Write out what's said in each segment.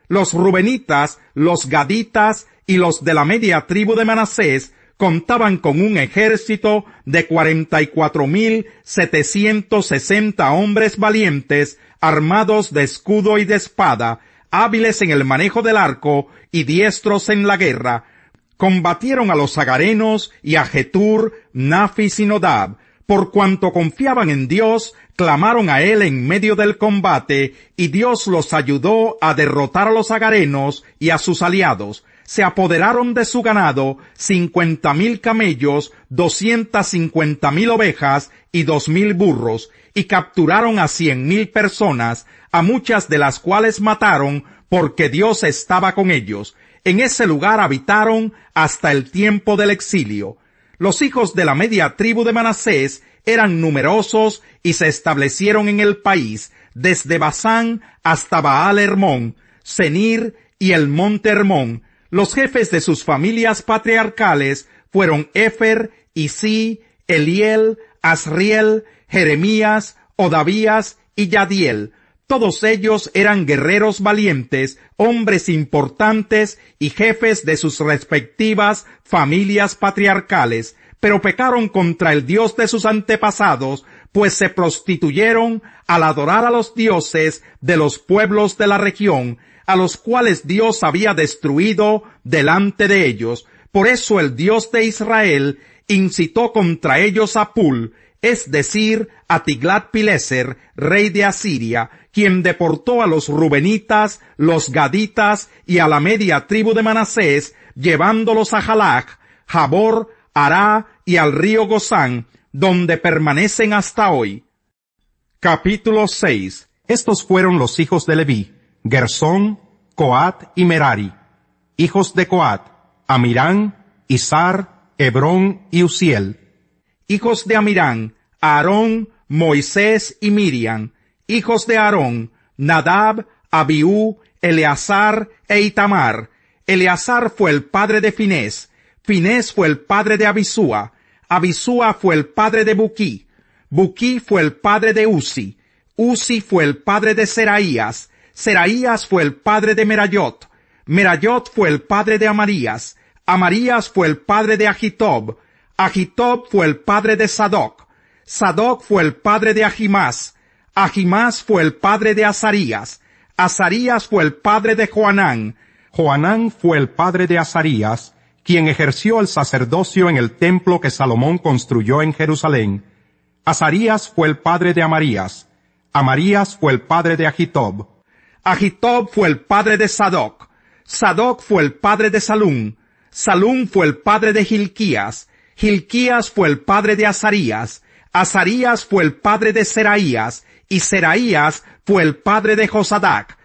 Los rubenitas, los gaditas y los de la media tribu de Manasés contaban con un ejército de 44,760 hombres valientes, armados de escudo y de espada, hábiles en el manejo del arco y diestros en la guerra. Combatieron a los agarenos y a Jetur, Nafis y Nodab. Por cuanto confiaban en Dios, clamaron a él en medio del combate, y Dios los ayudó a derrotar a los agarenos y a sus aliados. Se apoderaron de su ganado 50,000 camellos, 250,000 ovejas y 2,000 burros, y capturaron a 100,000 personas, a muchas de las cuales mataron, porque Dios estaba con ellos. En ese lugar habitaron hasta el tiempo del exilio. Los hijos de la media tribu de Manasés eran numerosos y se establecieron en el país, desde Basán hasta Baal Hermón, Senir y el monte Hermón. Los jefes de sus familias patriarcales fueron Efer, Isí, Eliel, Asriel, Jeremías, Odavías y Yadiel. Todos ellos eran guerreros valientes, hombres importantes y jefes de sus respectivas familias patriarcales, pero pecaron contra el Dios de sus antepasados, pues se prostituyeron al adorar a los dioses de los pueblos de la región, a los cuales Dios había destruido delante de ellos. Por eso el Dios de Israel incitó contra ellos a Pul, es decir, a Tiglat-Pileser, rey de Asiria, quien deportó a los rubenitas, los gaditas y a la media tribu de Manasés, llevándolos a Jalach, Jabor, Ará y al río Gozán, donde permanecen hasta hoy. Capítulo 6. Estos fueron los hijos de Leví: Gersón, Coat y Merari. Hijos de Coat: Amirán, Izar, Hebrón y Uziel. Hijos de Amirán: Aarón, Moisés y Miriam. Hijos de Aarón: Nadab, Abiú, Eleazar e Itamar. Eleazar fue el padre de Finés. Finés fue el padre de Abisúa. Abisúa fue el padre de Buquí. Buquí fue el padre de Uzi. Uzi fue el padre de Seraías. Seraías fue el padre de Merayot. Merayot fue el padre de Amarías. Amarías fue el padre de Agitob. Agitob fue el padre de Sadoc. Sadoc fue el padre de Ahimás. Ahimás fue el padre de Azarías. Azarías fue el padre de Joanán. Joanán fue el padre de Azarías, quien ejerció el sacerdocio en el templo que Salomón construyó en Jerusalén. Azarías fue el padre de Amarías. Amarías fue el padre de Agitob. Agitob fue el padre de Sadoc. Sadoc fue el padre de Salum. Salum fue el padre de Hilquías. Hilquías fue el padre de Azarías. Azarías fue el padre de Seraías. Y Seraías fue el padre de Josadac.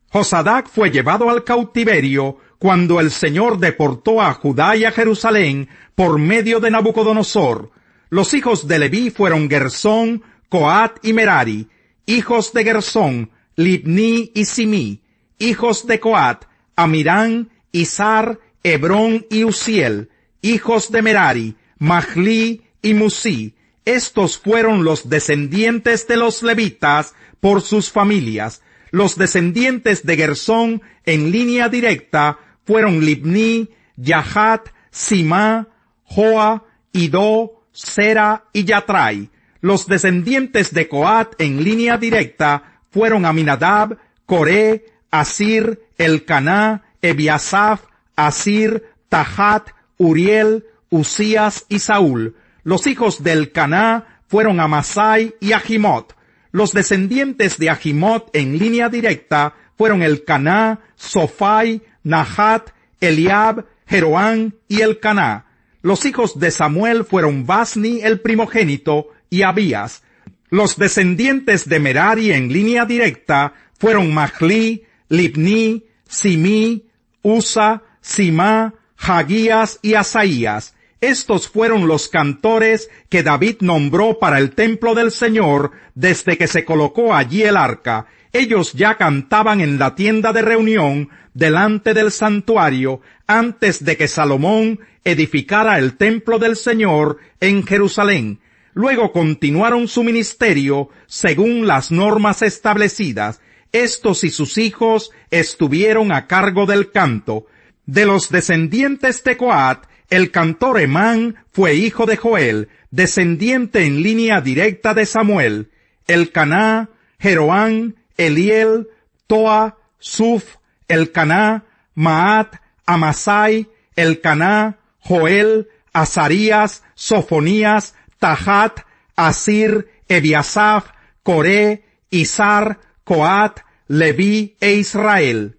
Josadac fue llevado al cautiverio cuando el Señor deportó a Judá y a Jerusalén por medio de Nabucodonosor. Los hijos de Leví fueron Gersón, Coat y Merari. Hijos de Gersón: Libní y Simí. Hijos de Coat: Amirán, Izar, Hebrón y Uziel. Hijos de Merari: Mahli y Musí. Estos fueron los descendientes de los levitas por sus familias. Los descendientes de Gersón en línea directa fueron Libní, Yahat, Simá, Joa, Idó, Sera y Yatrai. Los descendientes de Coat en línea directa fueron Aminadab, Coré, Asir, Elcaná, Ebiasaf, Asir, Tahat, Uriel, Usías y Saúl. Los hijos de Elcaná fueron Amasai y Ahimot. Los descendientes de Ahimot en línea directa fueron Elcaná, Sofai, Nahat, Eliab, Jeroán y Elcaná. Los hijos de Samuel fueron Basni el primogénito y Abías. Los descendientes de Merari en línea directa fueron Mahli, Libní, Simí, Usa, Simá, Hagías y Asaías. Estos fueron los cantores que David nombró para el templo del Señor desde que se colocó allí el arca. Ellos ya cantaban en la tienda de reunión delante del santuario antes de que Salomón edificara el templo del Señor en Jerusalén. Luego continuaron su ministerio según las normas establecidas. Estos y sus hijos estuvieron a cargo del canto. De los descendientes de Coat, el cantor Emán fue hijo de Joel, descendiente en línea directa de Samuel. Elcaná, Jeroán, Eliel, Toa, Suf, Elcaná, Maat, Amasai, Elcaná, Joel, Azarías, Sofonías, Tahat, Asir, Ebiasaf, Coré, Izar, Coat, Leví e Israel.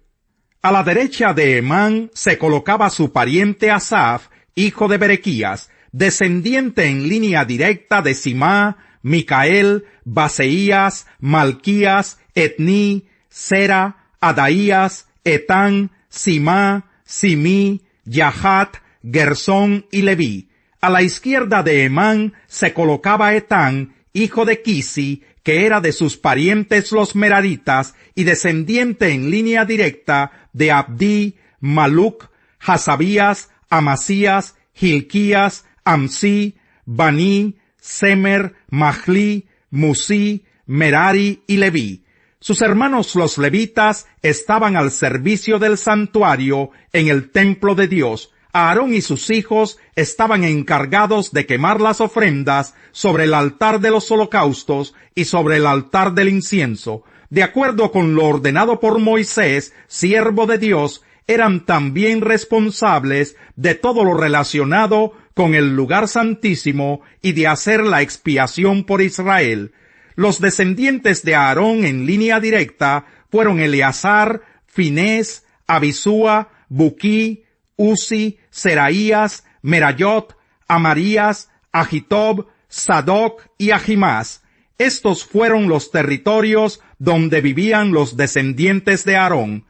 A la derecha de Emán se colocaba su pariente Asaf, hijo de Berequías, descendiente en línea directa de Simá, Micael, Baseías, Malquías, Etní, Sera, Adaías, Etán, Simá, Simí, Yahat, Gersón y Leví. A la izquierda de Emán se colocaba Etán, hijo de Quisi, que era de sus parientes los meraritas y descendiente en línea directa de Abdí, Maluc, Hasabías, Amasías, Hilquías, Amsí, Baní, Semer, Mahli, Musí, Merari y Leví. Sus hermanos los levitas estaban al servicio del santuario en el templo de Dios. Aarón y sus hijos estaban encargados de quemar las ofrendas sobre el altar de los holocaustos y sobre el altar del incienso. De acuerdo con lo ordenado por Moisés, siervo de Dios, eran también responsables de todo lo relacionado con el lugar santísimo y de hacer la expiación por Israel. Los descendientes de Aarón en línea directa fueron Eleazar, Finés, Abisúa, Buquí, Uzi, Seraías, Merayot, Amarías, Agitob, Sadoc y Ahimás. Estos fueron los territorios donde vivían los descendientes de Aarón.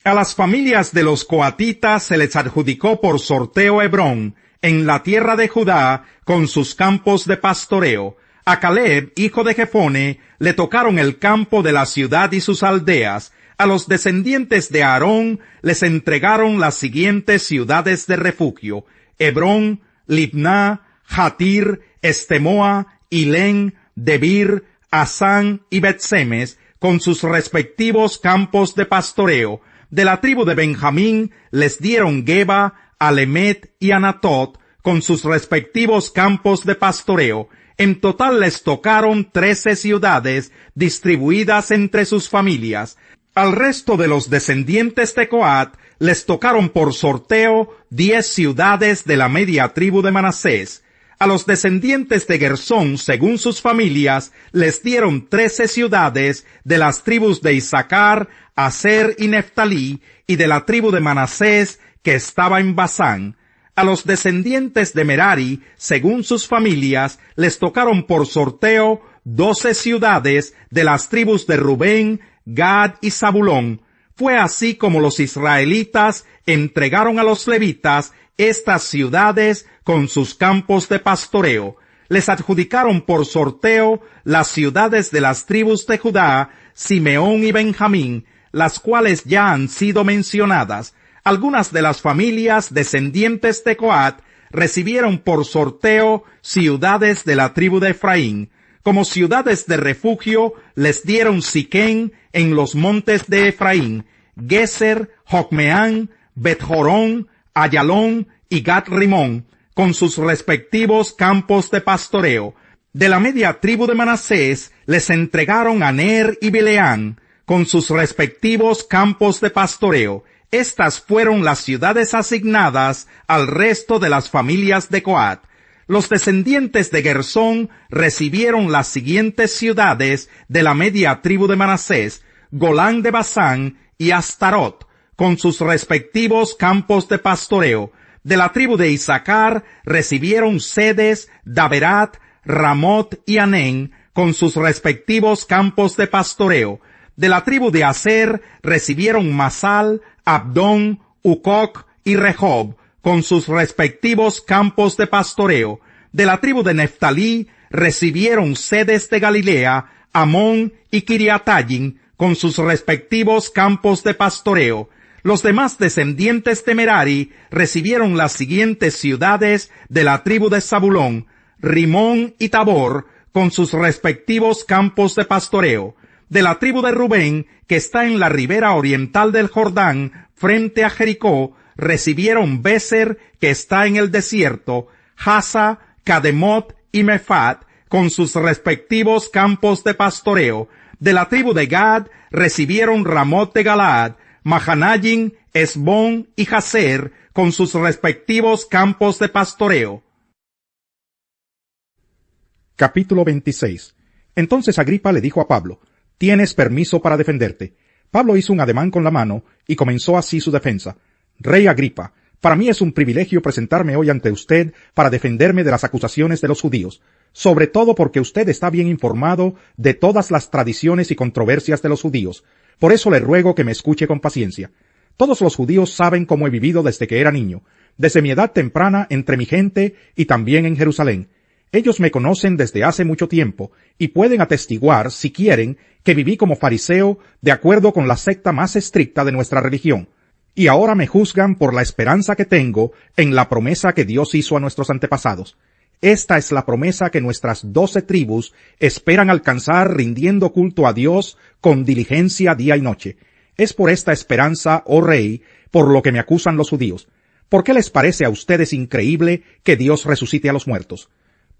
A las familias de los coatitas se les adjudicó por sorteo Hebrón, en la tierra de Judá, con sus campos de pastoreo. A Caleb, hijo de Jefone, le tocaron el campo de la ciudad y sus aldeas. A los descendientes de Aarón les entregaron las siguientes ciudades de refugio: Hebrón, Libná, Jatir, Estemoa, Ilén, Debir, Asán y Bet-Semes, con sus respectivos campos de pastoreo. De la tribu de Benjamín les dieron Geba, Alemet y Anatot, con sus respectivos campos de pastoreo. En total les tocaron 13 ciudades, distribuidas entre sus familias. Al resto de los descendientes de Coat les tocaron por sorteo 10 ciudades de la media tribu de Manasés. A los descendientes de Gersón, según sus familias, les dieron 13 ciudades de las tribus de Isaacar, Aser y Neftalí, y de la tribu de Manasés, que estaba en Basán. A los descendientes de Merari, según sus familias, les tocaron por sorteo 12 ciudades de las tribus de Rubén, Gad y Zabulón. Fue así como los israelitas entregaron a los levitas estas ciudades con sus campos de pastoreo. Les adjudicaron por sorteo las ciudades de las tribus de Judá, Simeón y Benjamín, las cuales ya han sido mencionadas. Algunas de las familias descendientes de Coat recibieron por sorteo ciudades de la tribu de Efraín. Como ciudades de refugio les dieron Siquén en los montes de Efraín, Geser, Jocmeán, Bet-Jorón, Ayalón y Gat-Rimón, con sus respectivos campos de pastoreo. De la media tribu de Manasés les entregaron a Ner y Bileán, con sus respectivos campos de pastoreo. Estas fueron las ciudades asignadas al resto de las familias de Coat. Los descendientes de Gersón recibieron las siguientes ciudades de la media tribu de Manasés: Golán de Basán y Astarot, con sus respectivos campos de pastoreo. De la tribu de Isaacar recibieron Sedes, Daberat, Ramot y Anén, con sus respectivos campos de pastoreo. De la tribu de Aser recibieron Masal, Abdón, Ucoc y Rehob, con sus respectivos campos de pastoreo. De la tribu de Neftalí recibieron Sedes de Galilea, Amón y Kiriatayim, con sus respectivos campos de pastoreo. Los demás descendientes de Merari recibieron las siguientes ciudades de la tribu de Zabulón: Rimón y Tabor, con sus respectivos campos de pastoreo. de la tribu de Rubén, que está en la ribera oriental del Jordán, frente a Jericó, recibieron Béser, que está en el desierto, Jasa, Cademot y Mephat, con sus respectivos campos de pastoreo. De la tribu de Gad recibieron Ramot de Galaad, Mahanayim, Esbón y Jazer, con sus respectivos campos de pastoreo. Capítulo 26. Entonces Agripa le dijo a Pablo: «Tienes permiso para defenderte». Pablo hizo un ademán con la mano y comenzó así su defensa: «Rey Agripa, para mí es un privilegio presentarme hoy ante usted para defenderme de las acusaciones de los judíos, sobre todo porque usted está bien informado de todas las tradiciones y controversias de los judíos. Por eso le ruego que me escuche con paciencia. Todos los judíos saben cómo he vivido desde que era niño, desde mi edad temprana entre mi gente y también en Jerusalén. Ellos me conocen desde hace mucho tiempo y pueden atestiguar, si quieren, que viví como fariseo de acuerdo con la secta más estricta de nuestra religión. Y ahora me juzgan por la esperanza que tengo en la promesa que Dios hizo a nuestros antepasados. Esta es la promesa que nuestras 12 tribus esperan alcanzar rindiendo culto a Dios con diligencia día y noche. Es por esta esperanza, oh rey, por lo que me acusan los judíos. ¿Por qué les parece a ustedes increíble que Dios resucite a los muertos?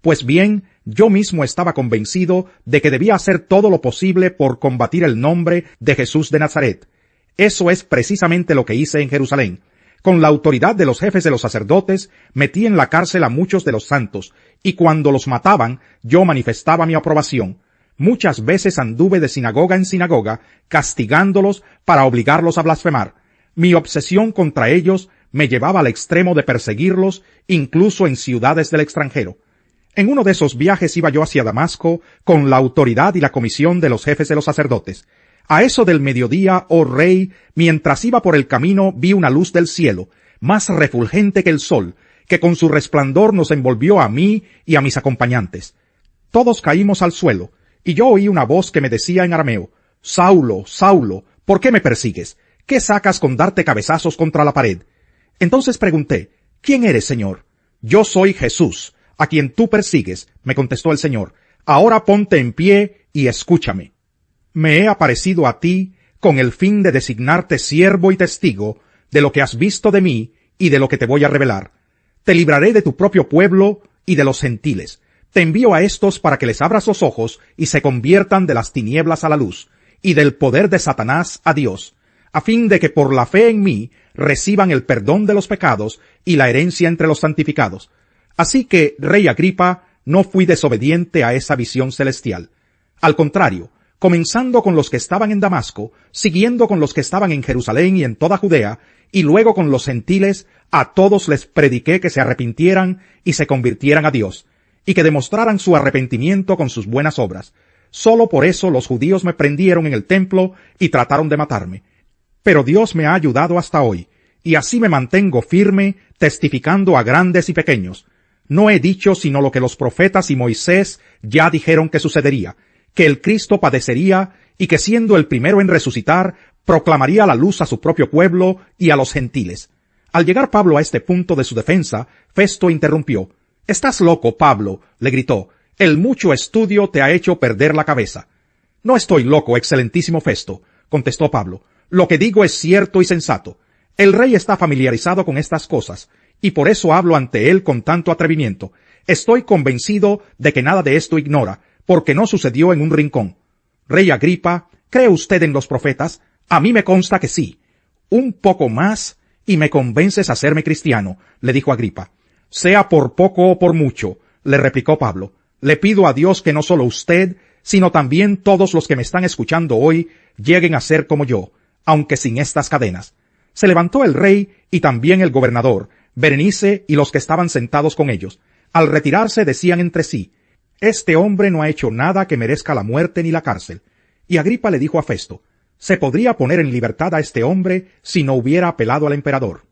Pues bien, yo mismo estaba convencido de que debía hacer todo lo posible por combatir el nombre de Jesús de Nazaret. Eso es precisamente lo que hice en Jerusalén. Con la autoridad de los jefes de los sacerdotes, metí en la cárcel a muchos de los santos, y cuando los mataban, yo manifestaba mi aprobación. Muchas veces anduve de sinagoga en sinagoga, castigándolos para obligarlos a blasfemar. Mi obsesión contra ellos me llevaba al extremo de perseguirlos, incluso en ciudades del extranjero. En uno de esos viajes iba yo hacia Damasco con la autoridad y la comisión de los jefes de los sacerdotes. A eso del mediodía, oh rey, mientras iba por el camino vi una luz del cielo, más refulgente que el sol, que con su resplandor nos envolvió a mí y a mis acompañantes. Todos caímos al suelo, y yo oí una voz que me decía en arameo: «Saulo, Saulo, ¿por qué me persigues? ¿Qué sacas con darte cabezazos contra la pared?» Entonces pregunté: «¿Quién eres, Señor?» «Yo soy Jesús, a quien tú persigues», me contestó el Señor. «Ahora ponte en pie y escúchame. Me he aparecido a ti con el fin de designarte siervo y testigo de lo que has visto de mí y de lo que te voy a revelar. Te libraré de tu propio pueblo y de los gentiles. Te envío a estos para que les abras los ojos y se conviertan de las tinieblas a la luz, y del poder de Satanás a Dios, a fin de que por la fe en mí reciban el perdón de los pecados y la herencia entre los santificados». Así que, rey Agripa, no fui desobediente a esa visión celestial. Al contrario, comenzando con los que estaban en Damasco, siguiendo con los que estaban en Jerusalén y en toda Judea, y luego con los gentiles, a todos les prediqué que se arrepintieran y se convirtieran a Dios, y que demostraran su arrepentimiento con sus buenas obras. Solo por eso los judíos me prendieron en el templo y trataron de matarme. Pero Dios me ha ayudado hasta hoy, y así me mantengo firme, testificando a grandes y pequeños. No he dicho sino lo que los profetas y Moisés ya dijeron que sucedería, que el Cristo padecería y que siendo el primero en resucitar, proclamaría la luz a su propio pueblo y a los gentiles. Al llegar Pablo a este punto de su defensa, Festo interrumpió. «Estás loco, Pablo», le gritó. «El mucho estudio te ha hecho perder la cabeza». «No estoy loco, excelentísimo Festo», contestó Pablo. «Lo que digo es cierto y sensato. El rey está familiarizado con estas cosas, y por eso hablo ante él con tanto atrevimiento. Estoy convencido de que nada de esto ignora, porque no sucedió en un rincón. Rey Agripa, ¿cree usted en los profetas? A mí me consta que sí. Un poco más y me convences a hacerme cristiano», le dijo Agripa. «Sea por poco o por mucho», le replicó Pablo. «Le pido a Dios que no solo usted, sino también todos los que me están escuchando hoy lleguen a ser como yo, aunque sin estas cadenas». Se levantó el rey y también el gobernador, Berenice y los que estaban sentados con ellos. Al retirarse decían entre sí: «Este hombre no ha hecho nada que merezca la muerte ni la cárcel». Y Agripa le dijo a Festo: «Se podría poner en libertad a este hombre si no hubiera apelado al emperador».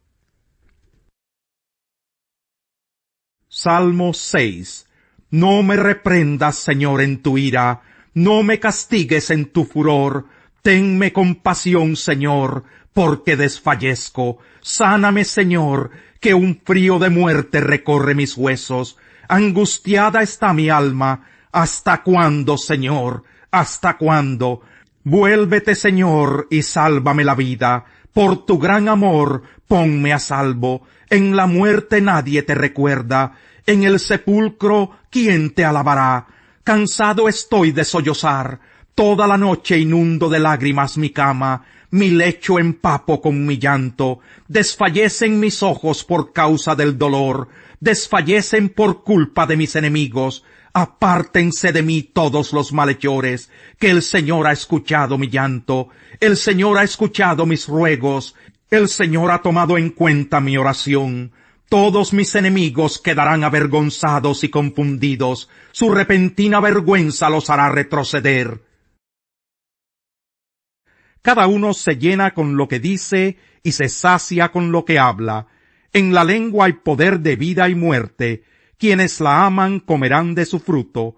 Salmo 6. No me reprendas, Señor, en tu ira, no me castigues en tu furor. Tenme compasión, Señor, porque desfallezco. Sáname, Señor, que un frío de muerte recorre mis huesos. Angustiada está mi alma. ¿Hasta cuándo, Señor? ¿Hasta cuándo? Vuélvete, Señor, y sálvame la vida. Por tu gran amor, ponme a salvo. En la muerte nadie te recuerda. En el sepulcro, ¿quién te alabará? Cansado estoy de sollozar. Toda la noche inundo de lágrimas mi cama. Mi lecho empapo con mi llanto. Desfallecen mis ojos por causa del dolor. Desfallecen por culpa de mis enemigos. Apártense de mí todos los malhechores, que el Señor ha escuchado mi llanto, el Señor ha escuchado mis ruegos, el Señor ha tomado en cuenta mi oración. Todos mis enemigos quedarán avergonzados y confundidos, su repentina vergüenza los hará retroceder. Cada uno se llena con lo que dice y se sacia con lo que habla. En la lengua hay poder de vida y muerte. Quienes la aman comerán de su fruto.